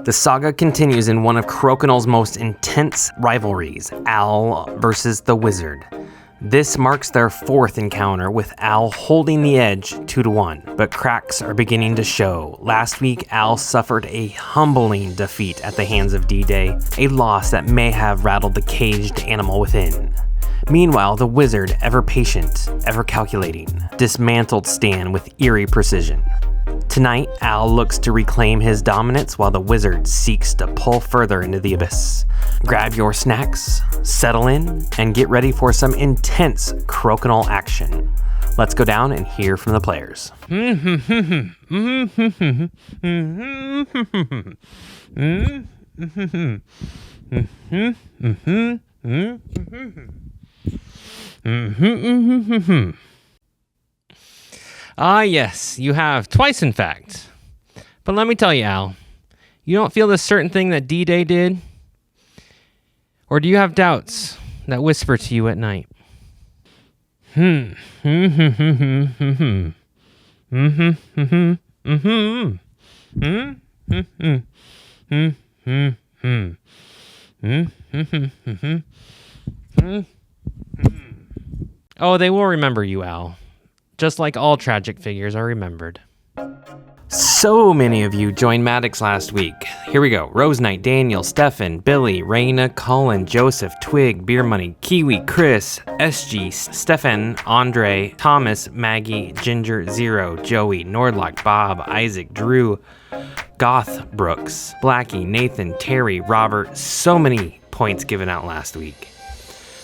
The saga continues in one of Crokinole's most intense rivalries, Al versus the Wizard. This marks their fourth encounter, with Al holding the edge 2-1, but cracks are beginning to show. Last week, Al suffered a humbling defeat at the hands of D-Day, a loss that may have rattled the caged animal within. Meanwhile, the Wizard, ever patient, ever calculating, dismantled Stan with eerie precision. Tonight, Al looks to reclaim his dominance while the Wizard seeks to pull further into the abyss. Grab your snacks, settle in, and get ready for some intense Crokinole action. Let's go down and hear from the players. Ah, yes, you have, twice in fact. But let me tell you, Al, you don't feel this certain thing that D-Day did? Or do you have doubts that whisper to you at night? Oh, they will remember you, Al. Just like all tragic figures are remembered. So many of you joined Maddox last week. Here we go. Rose Knight, Daniel, Stefan, Billy, Raina, Colin, Joseph, Twig, Beer Money, Kiwi, Chris, SG, Stefan, Andre, Thomas, Maggie, Ginger, Zero, Joey, Nordlock, Bob, Isaac, Drew, Goth, Brooks, Blackie, Nathan, Terry, Robert. So many points given out last week.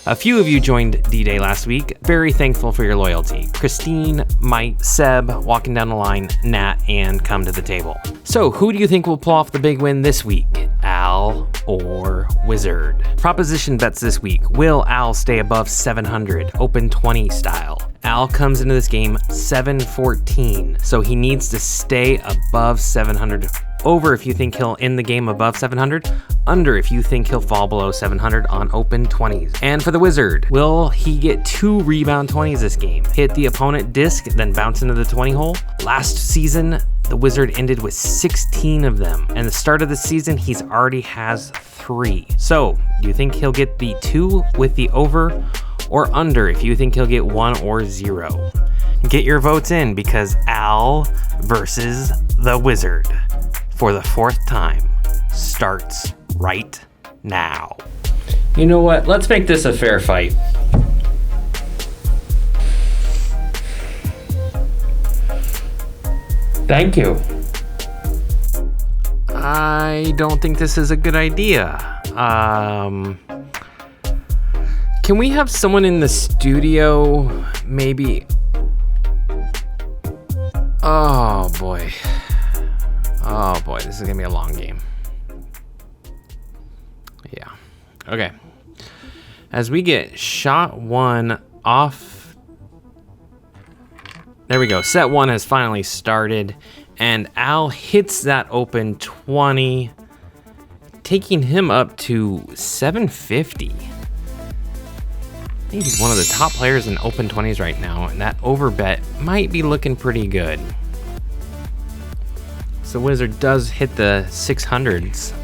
A few of you joined D-Day last week. Very thankful for your loyalty. Christine, Mike, Seb, walking down the line, Nat, and come to the table. So who do you think will pull off the big win this week? Al or Wizard? Proposition bets this week. Will Al stay above 700, open 20 style? Al comes into this game 714, so he needs to stay above 700. Over if you think he'll end the game above 700, under if you think he'll fall below 700 on open 20s. And for the Wizard, will he get 2 rebound 20s this game? Hit the opponent disc, then bounce into the 20 hole? Last season, the Wizard ended with 16 of them, and the start of the season, he's already has 3. So, do you think he'll get the 2 with the over, or under if you think he'll get 1 or 0? Get your votes in, because Al versus the Wizard, for the 4th time, starts right now. You know what? Let's make this a fair fight. Thank you. I don't think this is a good idea. Can we have someone in the studio, maybe? Oh boy, this is gonna be a long game. Yeah, okay. As we get shot 1 off, there we go. Set 1 has finally started, and Al hits that open 20, taking him up to 750. I think he's one of the top players in open 20s right now, and that over bet might be looking pretty good. So Wizard does hit the 600s.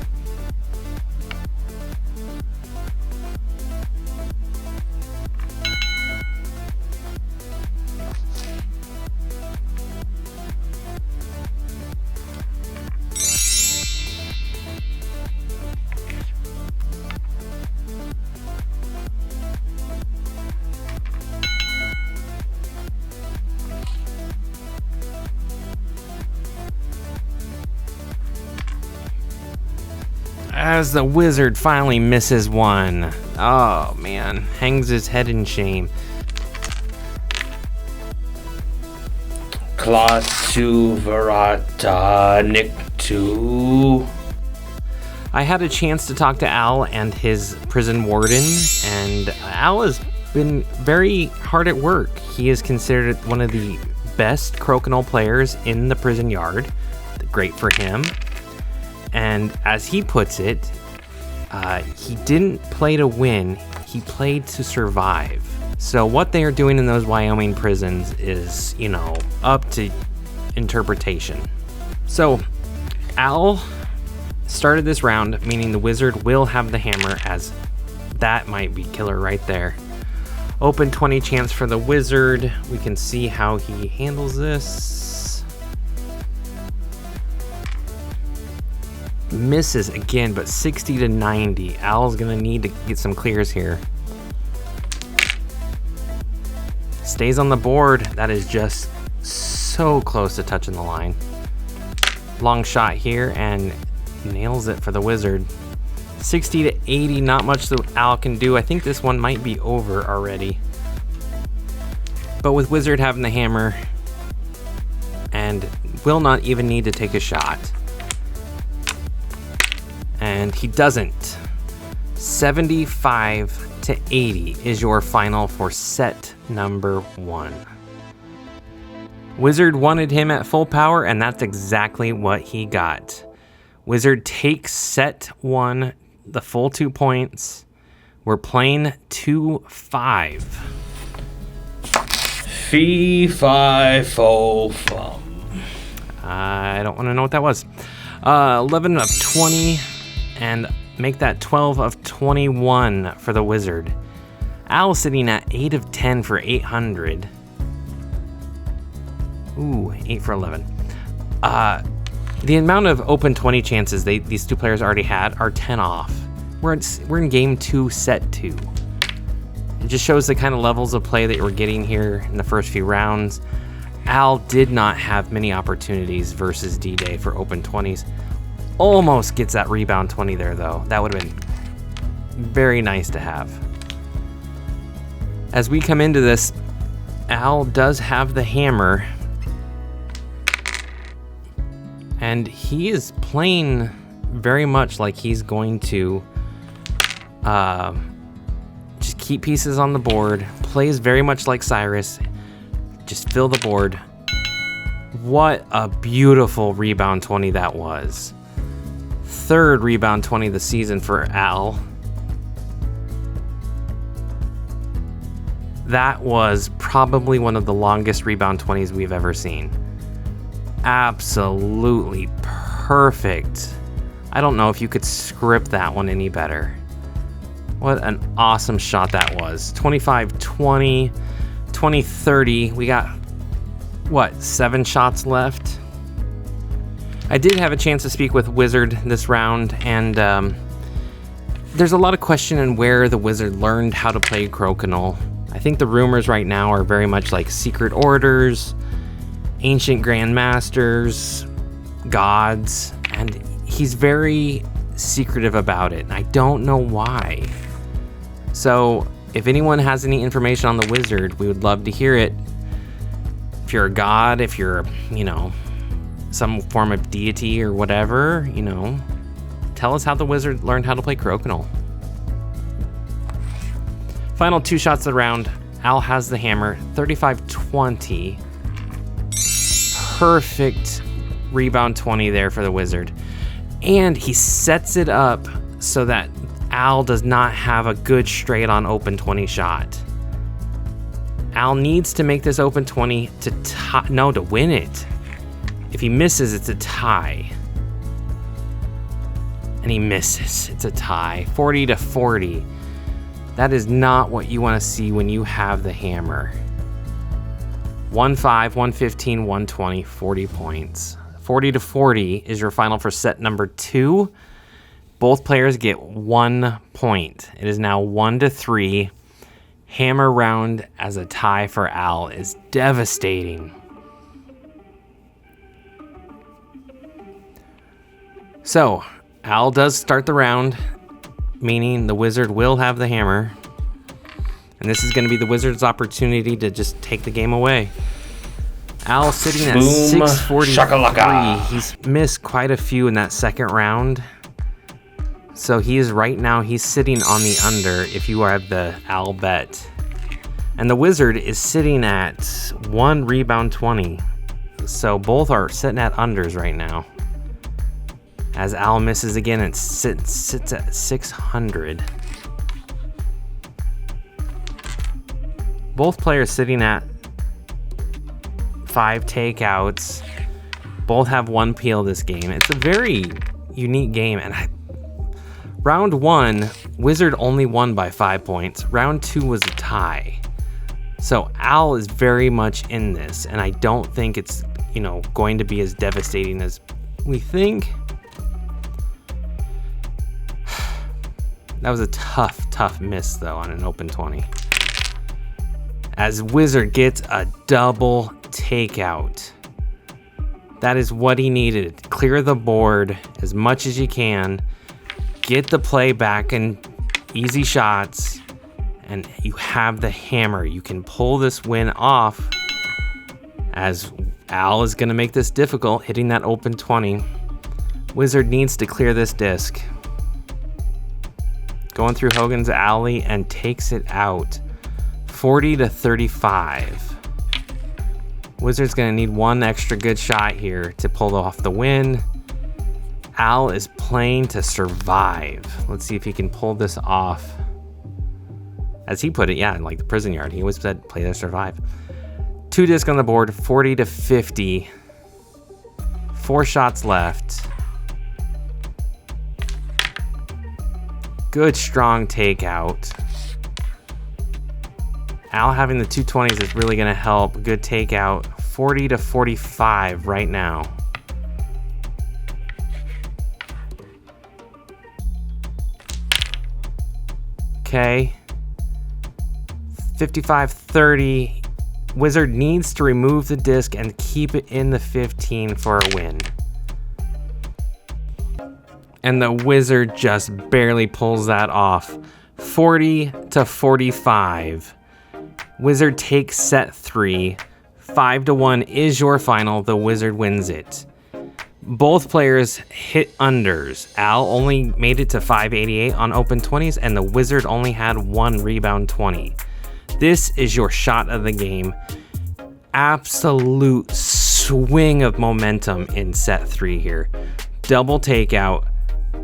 As the Wizard finally misses one. Oh man, hangs his head in shame. Klasu Verata Nick 2. I had a chance to talk to Al and his prison warden, and Al has been very hard at work. He is considered one of the best Crokinole players in the prison yard. Great for him. And as he puts it, he didn't play to win, he played to survive. So what they are doing in those Wyoming prisons is, up to interpretation. So Al started this round, meaning the wizard will have the hammer, as that might be killer right there. Open 20 chance for the wizard. We can see how he handles this. Misses again, but 60 to 90. Al's gonna need to get some clears here. Stays on the board. That is just so close to touching the line. Long shot here and nails it for the wizard. 60 to 80, not much that Al can do. I think this one might be over already. But with wizard having the hammer and will not even need to take a shot. And he doesn't. 75 to 80 is your final for set number 1. Wizard wanted him at full power, and that's exactly what he got. Wizard takes set 1, the full 2 points. We're playing 2-5. Fee, fi, fo, fum. I don't want to know what that was. 11 of 20, and make that 12 of 21 for the wizard. Al sitting at 8 of 10 for 800. Ooh, 8 for 11. The amount of open 20 chances these two players already had are 10 off. We're in game 2, set 2. It just shows the kind of levels of play that we're getting here in the first few rounds. Al did not have many opportunities versus D-Day for open 20s. Almost gets that rebound 20 there, though. That would have been very nice to have. As we come into this, Al does have the hammer. And he is playing very much like he's going to just keep pieces on the board. Plays very much like Cyrus. Just fill the board. What a beautiful rebound 20 that was. 3rd rebound 20 of the season for Al. That was probably one of the longest rebound 20s we've ever seen. Absolutely perfect. I don't know if you could script that one any better. What an awesome shot that was. 25-20, 20-30. We got, what, 7 shots left? I did have a chance to speak with Wizard this round, and there's a lot of question in where the Wizard learned how to play Crokinole. I think the rumors right now are very much like secret orders, ancient grandmasters, gods, and he's very secretive about it, and I don't know why. So if anyone has any information on the wizard, we would love to hear it. If you're a god, if you're, some form of deity or whatever, tell us how the wizard learned how to play Crokinole. Final 2 shots of the round. Al has the hammer, 35-20. Perfect rebound 20 there for the wizard. And he sets it up so that Al does not have a good straight on open 20 shot. Al needs to make this open 20 to win it. If he misses, it's a tie. And he misses. It's a tie. 40-40. That is not what you want to see when you have the hammer. 1-5, 115, 120, 40 points. 40-40 is your final for set number 2. Both players get 1 point. It is now 1-3. Hammer round as a tie for Al is devastating. So, Al does start the round, meaning the wizard will have the hammer. And this is going to be the wizard's opportunity to just take the game away. Al sitting at 643. Shakalaka. He's missed quite a few in that second round. So he's sitting on the under if you have the Al bet. And the wizard is sitting at 1 rebound 20. So both are sitting at unders right now. As Al misses again, it sits at 600. Both players sitting at 5 takeouts. Both have 1 peel this game. It's a very unique game. And round 1, Wizard only won by 5 points. Round 2 was a tie. So Al is very much in this, and I don't think it's, going to be as devastating as we think. That was a tough miss, though, on an open 20. As Wizard gets a double takeout. That is what he needed. Clear the board as much as you can. Get the play back in easy shots. And you have the hammer. You can pull this win off, as Al is going to make this difficult, hitting that open 20. Wizard needs to clear this disc. Going through Hogan's Alley and takes it out. 40-35. Wizard's going to need one extra good shot here to pull off the win. Al is playing to survive. Let's see if he can pull this off. As he put it, like the prison yard. He always said, play to survive. 2 disc on the board, 40-50. 4 shots left. Good, strong takeout. Al having the 220s is really going to help. Good takeout. 40-45 right now. Okay. 55-30. Wizard needs to remove the disc and keep it in the 15 for a win. And the Wizard just barely pulls that off. 40-45. Wizard takes set 3. 5-1 is your final. The Wizard wins it. Both players hit unders. Al only made it to 588 on open 20s, and the Wizard only had 1 rebound 20. This is your shot of the game. Absolute swing of momentum in set 3 here. Double takeout.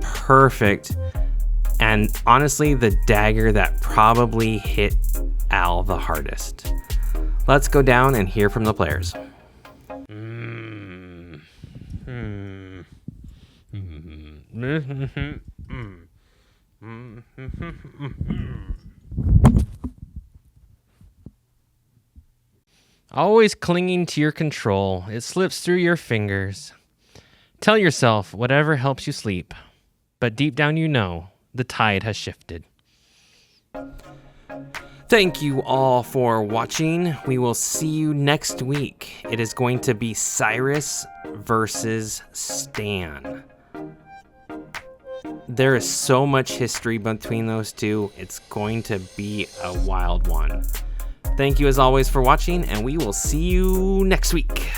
Perfect. And honestly, the dagger that probably hit Al the hardest. Let's go down and hear from the players. Always clinging to your control, it slips through your fingers. Tell yourself whatever helps you sleep, but deep down you know the tide has shifted. Thank you all for watching. We will see you next week. It is going to be Cyrus versus Stan. There is so much history between those two. It's going to be a wild one. Thank you as always for watching, and we will see you next week.